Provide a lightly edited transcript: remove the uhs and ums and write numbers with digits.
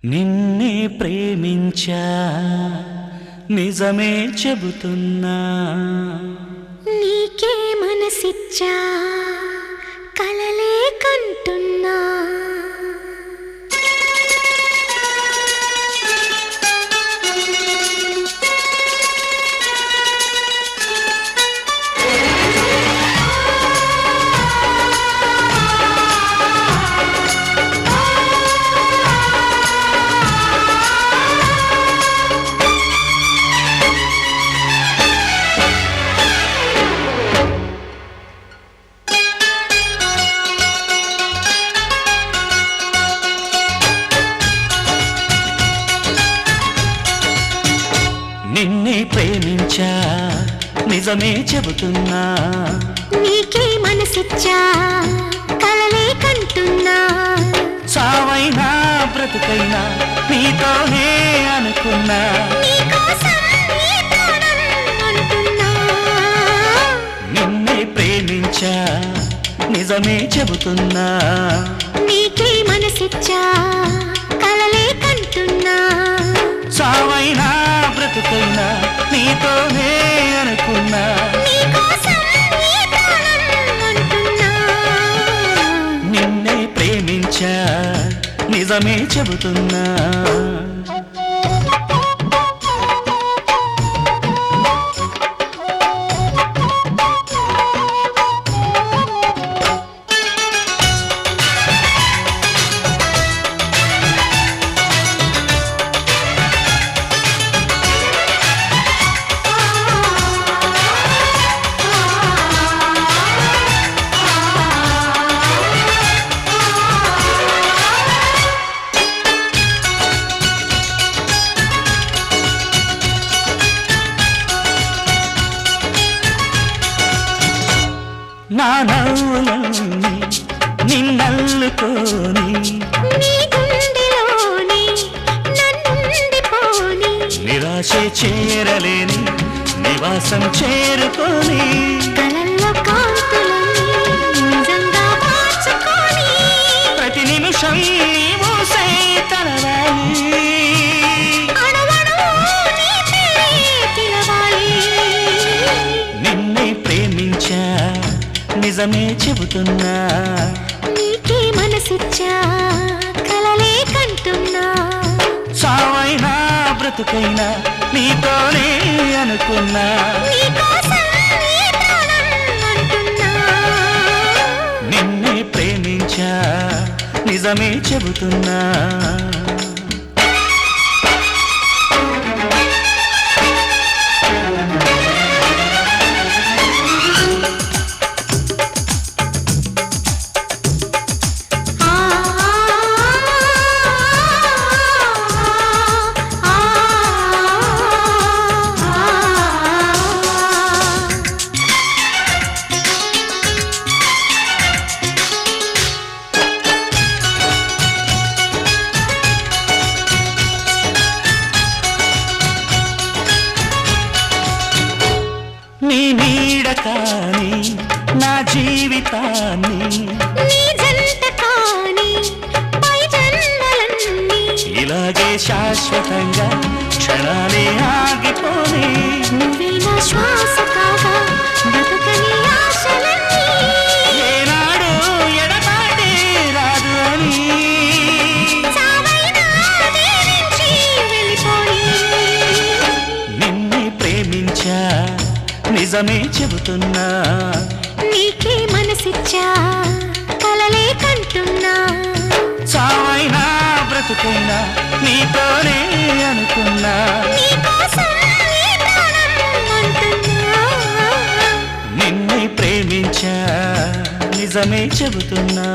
నిన్నే ప్రేమించా నిజమే చెబుతున్నా నీకే మనసిచ్చా కలలే కంటున్నా నిన్నే ప్రేమించా నిజమే చెబుతున్నా నీకే మనసిచ్చా కలలే కంటున్నా సావైనా బ్రతుకైనా నీతోనే అనుకున్నా నీకోసం ఈ ప్రాణం అంటున్నా నిన్నే ప్రేమించా నిజమే చెబుతున్నా నీకే మనసిచ్చా కలలే కంటున్నా సావైనా బ్రతుకైనా నీతోనే అనుకున్నా నీకోసం ఈ ప్రాణం అంటున్నా నిన్నే ప్రేమించా నిజమే చెబుతున్నా నా నవ్వులన్నీ నిన్నల్లుకోని నీ గుండెలోని నన్నుండిపోని నిరాశే చేరలేని నివాసం చేరుకొని కలల్లో కాంతులని నిజంగా మార్చుకొని ప్రతి నిమిషం నీవు తలవాలి అణువణువు నీ పేరే పిలవాలి నిన్నే ప్రేమించా నిజమే చెబుతున్నా నీకే మనసిచ్చా కలలే కంటున్నా సావైనా బ్రతుకైనా నీతోనే అనుకున్నా నీకోసం ఈ ప్రాణం అంటున్నా నిన్నే ప్రేమించా నిజమే చెబుతున్నా నీ నీడ కాని నా జీవితాన్ని నీ జంట కాని పై జన్మలన్నీ ఇలాగే శాశ్వతంగా క్షణాలే ఆగిపోని నువ్వే నా శ్వాస కాగా బ్రతకని ఆశలన్నీ ఏనాడు ఎడబాటే రాదు అని చావైనా వేరించి వెళ్ళిపోయి నిన్నే ప్రేమించా నిజమే చెబుతున్నా నీకే మనసిచ్చా కలలే కంటున్నా సావైనా బ్రతుకైనా నీతోనే అనుకున్నా నీకోసం ఈ ప్రాణం అంటున్నా నిన్నే ప్రేమించా నిజమే చెబుతున్నా